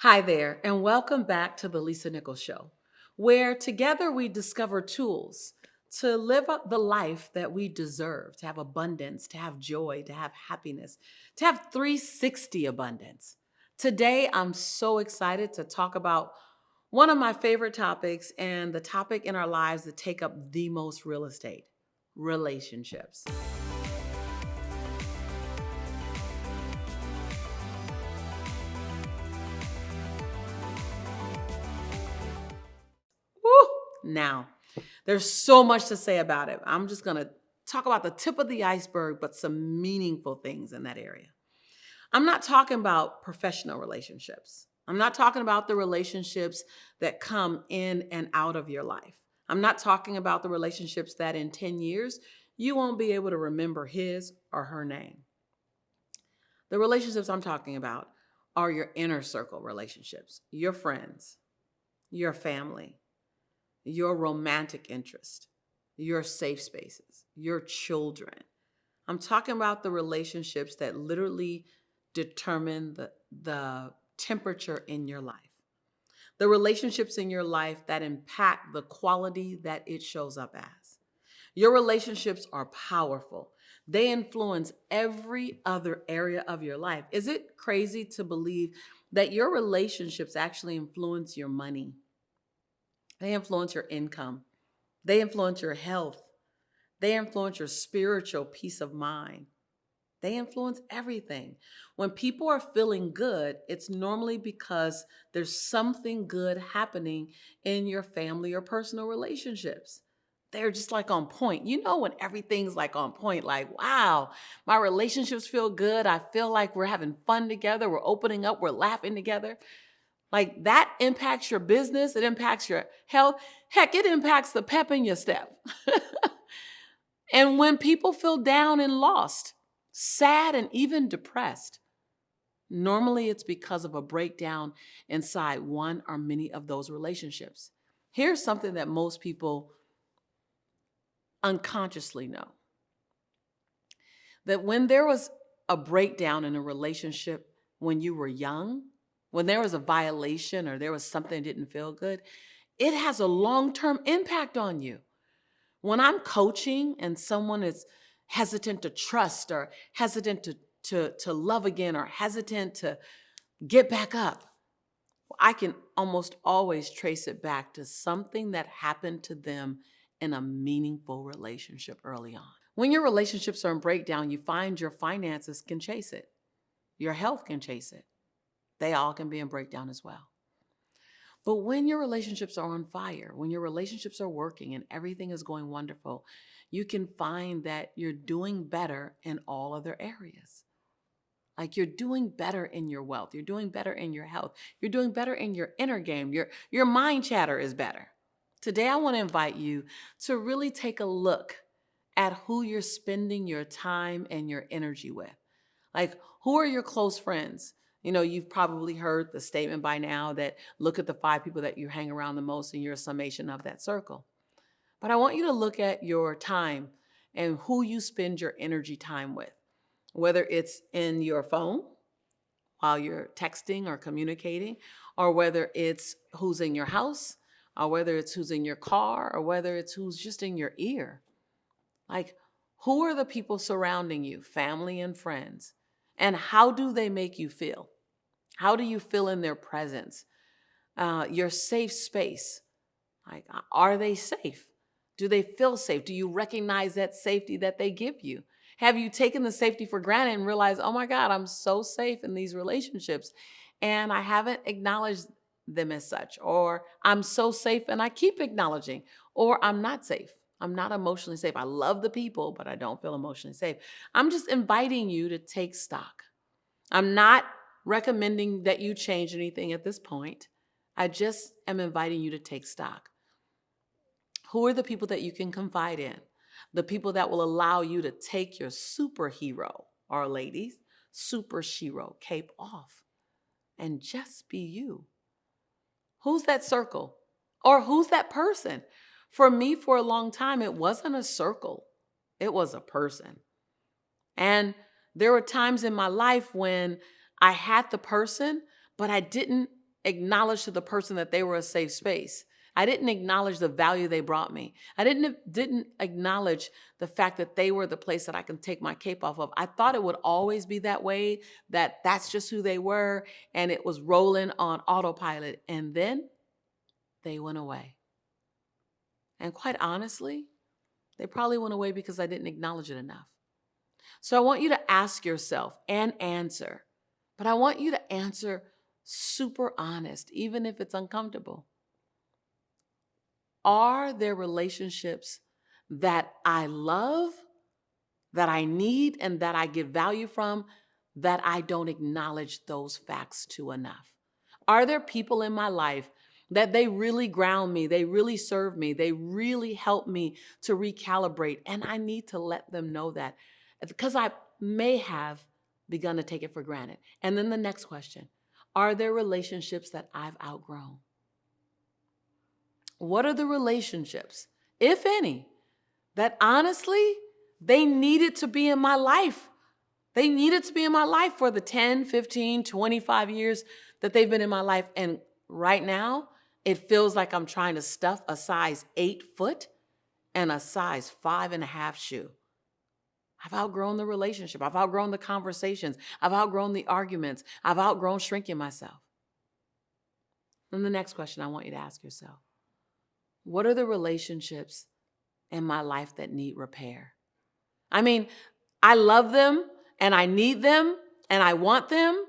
Hi there, and welcome back to the Lisa Nichols Show, where together we discover tools to live up the life that we deserve, to have abundance, to have joy, to have happiness, to have 360 abundance. Today, I'm so excited to talk about one of my favorite topics and the topic in our lives that take up the most real estate relationships. Woo! Now, there's so much to say about it. I'm just going to talk about the tip of the iceberg, but some meaningful things in that area. I'm not talking about professional relationships. I'm not talking about the relationships that come in and out of your life. I'm not talking about the relationships that in 10 years, you won't be able to remember his or her name. The relationships I'm talking about are your inner circle relationships, your friends, your family, your romantic interest, your safe spaces, your children. I'm talking about the relationships that literally determine the temperature in your life. The relationships in your life that impact the quality that it shows up as. Your relationships are powerful. They influence every other area of your life. Is it crazy to believe that your relationships actually influence your money? They influence your income. They influence your health. They influence your spiritual peace of mind. They influence everything. When people are feeling good, it's normally because there's something good happening in your family or personal relationships. They're just like on point. You know, when everything's like on point, like, wow, my relationships feel good. I feel like we're having fun together. We're opening up. We're laughing together. Like that impacts your business. It impacts your health. Heck, it impacts the pep in your step. And when people feel down and lost, sad, and even depressed, normally it's because of a breakdown inside one or many of those relationships. Here's something that most people unconsciously know that when there was a breakdown in a relationship when you were young, when there was a violation or there was something that didn't feel good, it has a long term impact on you. When I'm coaching and someone is hesitant to trust or hesitant to love again or hesitant to get back up, I can almost always trace it back to something that happened to them in a meaningful relationship early on. When your relationships are in breakdown, you find your finances can chase it. Your health can chase it. They all can be in breakdown as well. But when your relationships are on fire, when your relationships are working and everything is going wonderful, you can find that you're doing better in all other areas. Like you're doing better in your wealth, you're doing better in your health, you're doing better in your inner game, your mind chatter is better. Today, I want to invite you to really take a look at who you're spending your time and your energy with. Like, who are your close friends? You know, you've probably heard the statement by now that look at the 5 people that you hang around the most and you're a summation of that circle. But I want you to look at your time and who you spend your energy time with, whether it's in your phone while you're texting or communicating, or whether it's who's in your house, or whether it's who's in your car, or whether it's who's just in your ear. Like, who are the people surrounding you, family and friends? And how do they make you feel? How do you feel in their presence? Your safe space. Like, are they safe? Do they feel safe? Do you recognize that safety that they give you? Have you taken the safety for granted and realized, oh my God, I'm so safe in these relationships and I haven't acknowledged them as such? Or I'm so safe and I keep acknowledging, or I'm not safe. I'm not emotionally safe. I love the people, but I don't feel emotionally safe. I'm just inviting you to take stock. I'm not recommending that you change anything at this point. I just am inviting you to take stock. Who are the people that you can confide in? The people that will allow you to take your superhero, or ladies, super shero cape off and just be you. Who's that circle? Or who's that person? For me, for a long time, it wasn't a circle, it was a person. And there were times in my life when I had the person, but I didn't acknowledge to the person that they were a safe space. I didn't acknowledge the value they brought me. I didn't acknowledge the fact that they were the place that I can take my cape off of. I thought it would always be that way, that that's just who they were, and it was rolling on autopilot. And then they went away. And quite honestly, they probably went away because I didn't acknowledge it enough. So I want you to ask yourself and answer, but I want you to answer super honest, even if it's uncomfortable. Are there relationships that I love, that I need, and that I get value from, that I don't acknowledge those facts to enough? Are there people in my life that they really ground me, they really serve me, they really help me to recalibrate, and I need to let them know that, because I may have begun to take it for granted. And then the next question, are there relationships that I've outgrown? What are the relationships, if any, that honestly, they needed to be in my life? They needed to be in my life for the 10, 15, 25 years that they've been in my life. And right now, it feels like I'm trying to stuff a size 8 foot and a size 5.5 shoe. I've outgrown the relationship. I've outgrown the conversations. I've outgrown the arguments. I've outgrown shrinking myself. And the next question I want you to ask yourself, what are the relationships in my life that need repair? I mean, I love them and I need them and I want them,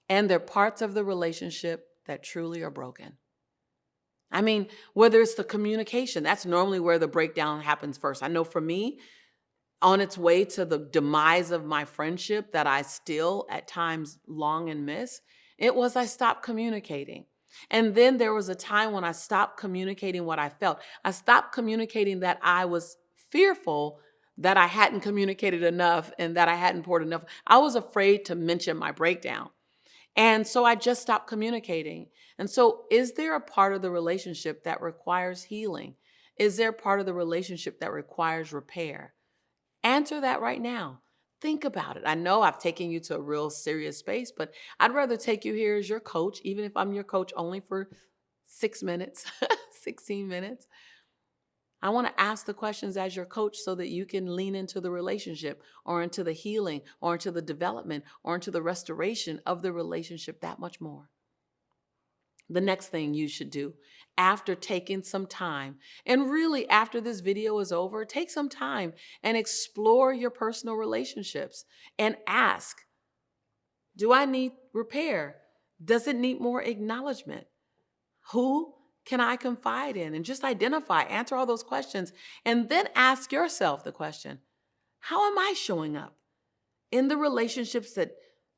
and they're parts of the relationship that truly are broken. I mean, whether it's the communication, that's normally where the breakdown happens first. I know for me, on its way to the demise of my friendship that I still at times long and miss, it was I stopped communicating. And then there was a time when I stopped communicating what I felt. I stopped communicating that I was fearful that I hadn't communicated enough and that I hadn't poured enough. I was afraid to mention my breakdown. And so I just stopped communicating. And so is there a part of the relationship that requires healing? Is there a part of the relationship that requires repair? Answer that right now. Think about it. I know I've taken you to a real serious space, but I'd rather take you here as your coach, even if I'm your coach only for 6 minutes, 16 minutes. I want to ask the questions as your coach so that you can lean into the relationship or into the healing or into the development or into the restoration of the relationship that much more. The next thing you should do after taking some time, and really after this video is over, take some time and explore your personal relationships and ask, do I need repair? Does it need more acknowledgement? Who can I confide in? And just identify, answer all those questions, and then ask yourself the question, how am I showing up in the relationships that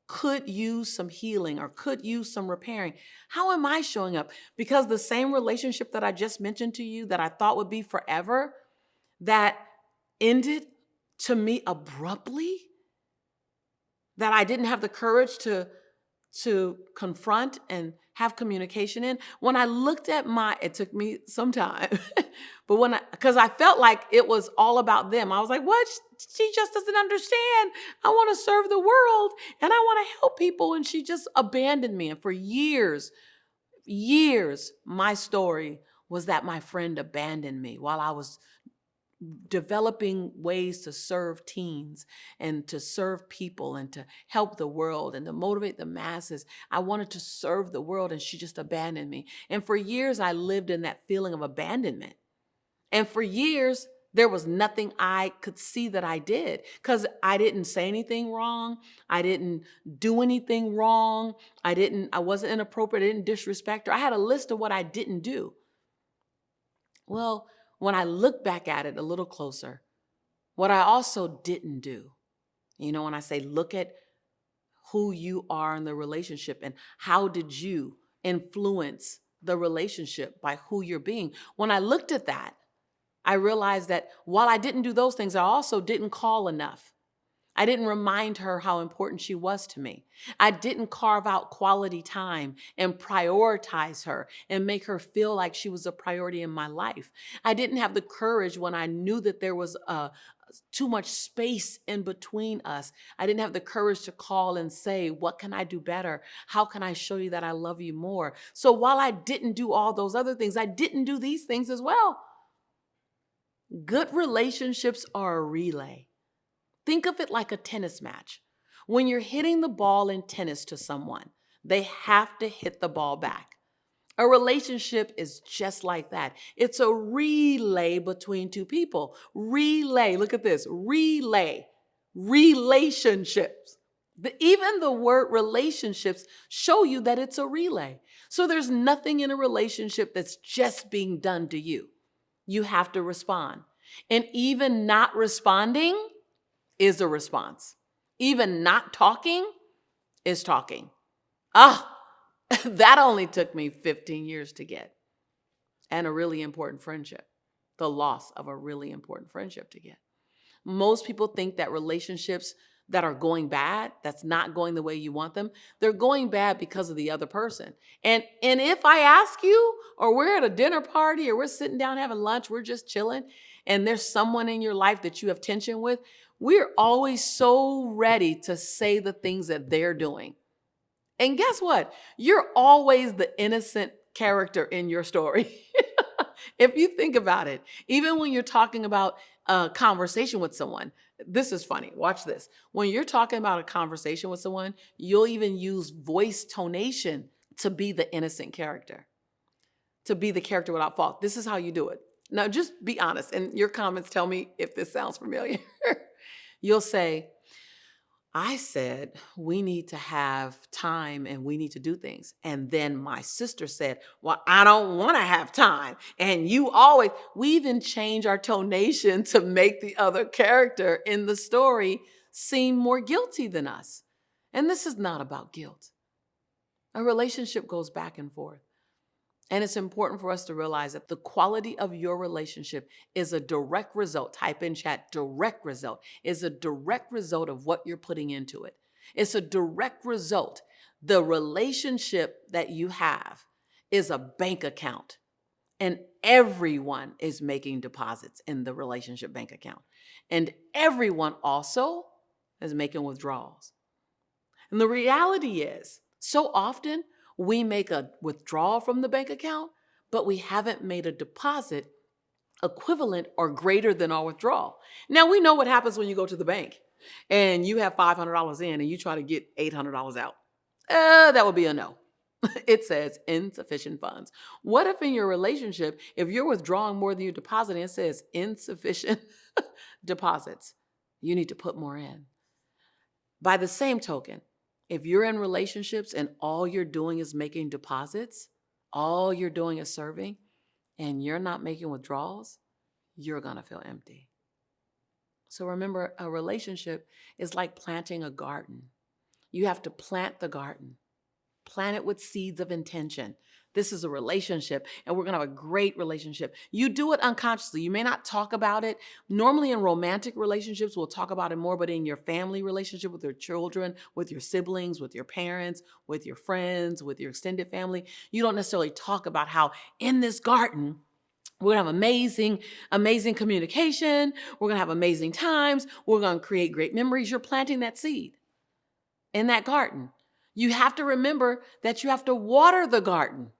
could use some healing or could use some repairing? How am I showing up? Because the same relationship that I just mentioned to you that I thought would be forever, that ended to me abruptly, that I didn't have the courage to confront and have communication in. When I looked at it took me some time, but because I felt like it was all about them. I was like, what? She just doesn't understand. I want to serve the world and I want to help people. And she just abandoned me. And for years, my story was that my friend abandoned me while I was developing ways to serve teens and to serve people and to help the world and to motivate the masses. I wanted to serve the world and she just abandoned me. And for years, I lived in that feeling of abandonment. And for years, there was nothing I could see that I did because I didn't say anything wrong. I didn't do anything wrong. I wasn't inappropriate. I didn't disrespect her. I had a list of what I didn't do. Well, when I look back at it a little closer, what I also didn't do, when I say look at who you are in the relationship and how did you influence the relationship by who you're being. When I looked at that, I realized that while I didn't do those things, I also didn't call enough. I didn't remind her how important she was to me. I didn't carve out quality time and prioritize her and make her feel like she was a priority in my life. I didn't have the courage when I knew that there was too much space in between us. I didn't have the courage to call and say, what can I do better? How can I show you that I love you more? So while I didn't do all those other things, I didn't do these things as well. Good relationships are a relay. Think of it like a tennis match. When you're hitting the ball in tennis to someone, they have to hit the ball back. A relationship is just like that. It's a relay between two people. Relay, look at this, relay, relationships. Even the word relationships show you that it's a relay. So there's nothing in a relationship that's just being done to you. You have to respond. And even not responding is a response. Even not talking is talking. Ah, that only took me 15 years to get. And a really important friendship. The loss of a really important friendship to get. Most people think that relationships that are going bad, that's not going the way you want them, they're going bad because of the other person. And if I ask you, or we're at a dinner party, or we're sitting down having lunch, we're just chilling, and there's someone in your life that you have tension with, we're always so ready to say the things that they're doing. And guess what? You're always the innocent character in your story. If you think about it, even when you're talking about a conversation with someone, this is funny. Watch this. When you're talking about a conversation with someone, you'll even use voice tonation to be the innocent character, to be the character without fault. This is how you do it. Now, just be honest, and your comments tell me if this sounds familiar. You'll say, I said, we need to have time and we need to do things. And then my sister said, well, I don't want to have time. And you always, we even change our tonation to make the other character in the story seem more guilty than us. And this is not about guilt. A relationship goes back and forth. And it's important for us to realize that the quality of your relationship is a direct result. Type in chat, direct result is a direct result of what you're putting into it. It's a direct result. The relationship that you have is a bank account, and everyone is making deposits in the relationship bank account. And everyone also is making withdrawals. And the reality is, so often we make a withdrawal from the bank account, but we haven't made a deposit equivalent or greater than our withdrawal. Now, we know what happens when you go to the bank and you have $500 in and you try to get $800 out. That would be a no. It says insufficient funds. What if in your relationship, if you're withdrawing more than you deposit, it says insufficient deposits? You need to put more in. By the same token, if you're in relationships and all you're doing is making deposits, all you're doing is serving, and you're not making withdrawals, you're going to feel empty. So remember, a relationship is like planting a garden. You have to plant the garden. Plant it with seeds of intention. This is a relationship, and we're going to have a great relationship. You do it unconsciously. You may not talk about it. Normally in romantic relationships, we'll talk about it more, but in your family relationship with your children, with your siblings, with your parents, with your friends, with your extended family, you don't necessarily talk about how in this garden, we're going to have amazing communication. We're going to have amazing times. We're going to create great memories. You're planting that seed in that garden. You have to remember that you have to water the garden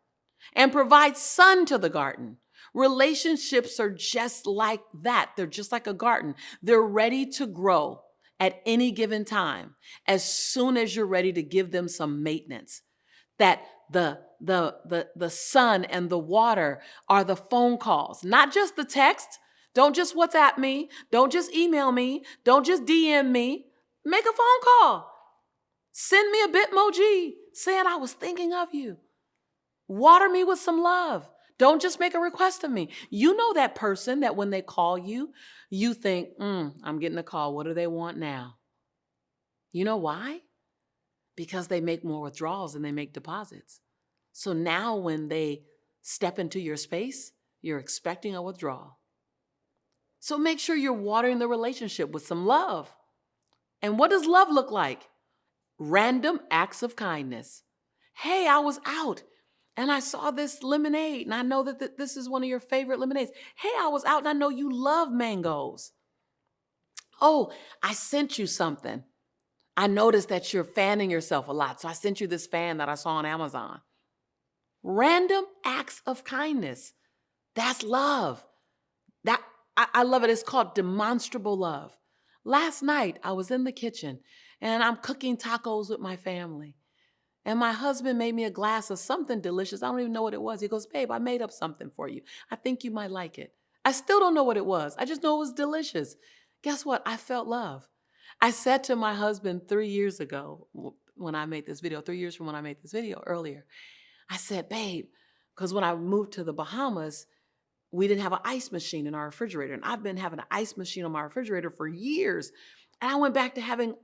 and provide sun to the garden. Relationships are just like that. They're just like a garden. They're ready to grow at any given time as soon as you're ready to give them some maintenance. That the sun and the water are the phone calls, not just the text. Don't just WhatsApp me. Don't just email me. Don't just DM me. Make a phone call. Send me a Bitmoji saying I was thinking of you. Water me with some love. Don't just make a request of me. You know that person that when they call you, you think, I'm getting a call. What do they want now? You know why? Because they make more withdrawals than they make deposits. So now when they step into your space, you're expecting a withdrawal. So make sure you're watering the relationship with some love. And what does love look like? Random acts of kindness. Hey, I was out and I saw this lemonade and I know that this is one of your favorite lemonades. Hey, I was out and I know you love mangoes. Oh, I sent you something. I noticed that you're fanning yourself a lot. So I sent you this fan that I saw on Amazon. Random acts of kindness. That's love. That I love it. It's called demonstrable love. Last night, I was in the kitchen and I'm cooking tacos with my family. And my husband made me a glass of something delicious. I don't even know what it was. He goes, babe, I made up something for you. I think you might like it. I still don't know what it was. I just know it was delicious. Guess what? I felt love. I said to my husband 3 years ago when I made this video, 3 years from when I made this video earlier, I said, babe, because when I moved to the Bahamas, we didn't have an ice machine in our refrigerator. And I've been having an ice machine on my refrigerator for years. And I went back to having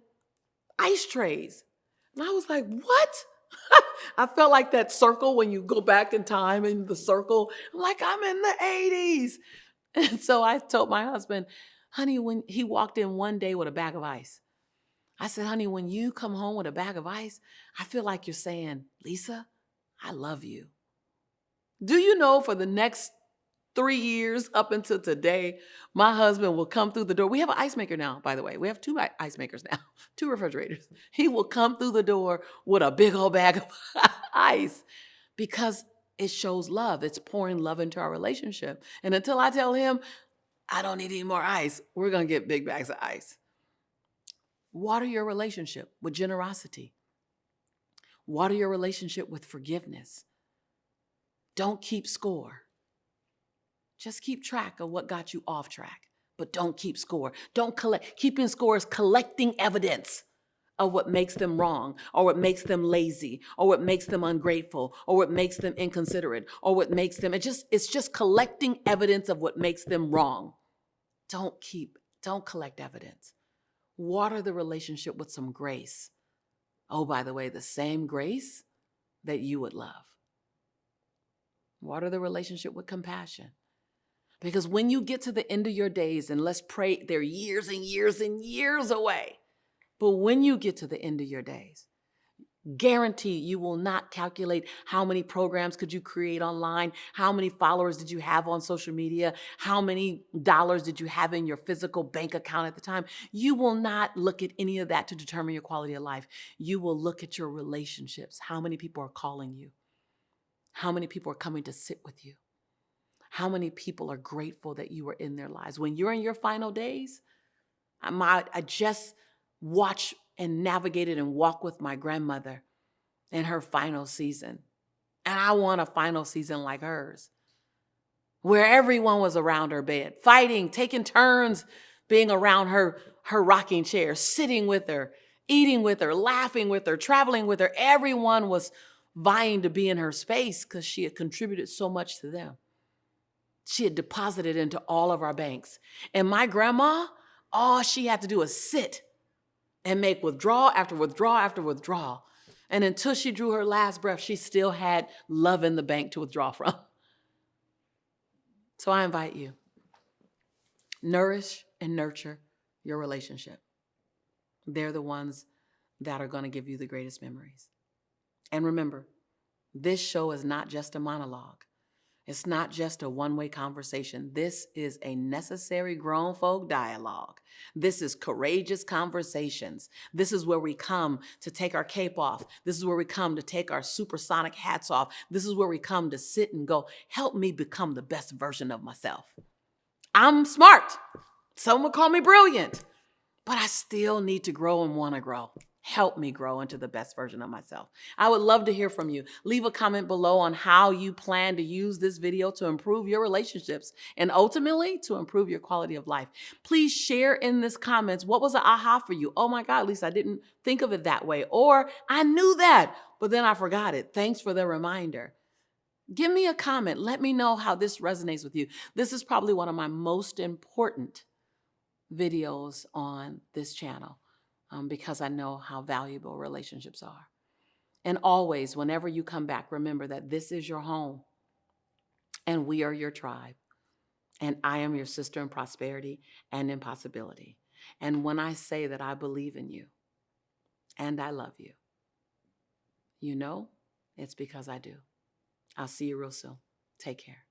ice trays. And I was like, what? I felt like that circle when you go back in time in the circle. I'm like, I'm in the 80s. And so I told my husband, honey, when he walked in one day with a bag of ice, I said, honey, when you come home with a bag of ice, I feel like you're saying, Lisa, I love you. Do you know for the next 3 years up until today, my husband will come through the door. We have an ice maker now, by the way. We have two ice makers now, two refrigerators. He will come through the door with a big old bag of ice because it shows love. It's pouring love into our relationship. And until I tell him, I don't need any more ice, we're going to get big bags of ice. Water your relationship with generosity. Water your relationship with forgiveness. Don't keep score. Just keep track of what got you off track, but don't keep score. Don't collect. Keeping score is collecting evidence of what makes them wrong, or what makes them lazy, or what makes them ungrateful, or what makes them inconsiderate, or what makes them, it's just collecting evidence of what makes them wrong. Don't collect evidence. Water the relationship with some grace. Oh, by the way, the same grace that you would love. Water the relationship with compassion. Because when you get to the end of your days, and let's pray, they're years and years and years away. But when you get to the end of your days, guarantee you will not calculate how many programs could you create online, how many followers did you have on social media, how many dollars did you have in your physical bank account at the time. You will not look at any of that to determine your quality of life. You will look at your relationships. How many people are calling you? How many people are coming to sit with you? How many people are grateful that you were in their lives? When you're in your final days, I just watched and navigated and walked with my grandmother in her final season. And I want a final season like hers, where everyone was around her bed, fighting, taking turns being around her rocking chair, sitting with her, eating with her, laughing with her, traveling with her. Everyone was vying to be in her space because she had contributed so much to them. She had deposited into all of our banks. And my grandma, all she had to do was sit and make withdrawal after withdrawal after withdrawal. And until she drew her last breath, she still had love in the bank to withdraw from. So I invite you, nourish and nurture your relationship. They're the ones that are going to give you the greatest memories. And remember, this show is not just a monologue. It's not just a one-way conversation. This is a necessary grown folk dialogue. This is courageous conversations. This is where we come to take our cape off. This is where we come to take our supersonic hats off. This is where we come to sit and go, help me become the best version of myself. I'm smart. Some would call me brilliant, but I still need to grow and want to grow. Help me grow into the best version of myself. I would love to hear from you. Leave a comment below on how you plan to use this video to improve your relationships and ultimately to improve your quality of life. Please share in this comments, what was an aha for you? Oh my God, Lisa, I didn't think of it that way. Or I knew that, but then I forgot it. Thanks for the reminder. Give me a comment. Let me know how this resonates with you. This is probably one of my most important videos on this channel. Because I know how valuable relationships are. And always, whenever you come back, remember that this is your home and we are your tribe. And I am your sister in prosperity and in possibility. And when I say that I believe in you and I love you, you know, it's because I do. I'll see you real soon. Take care.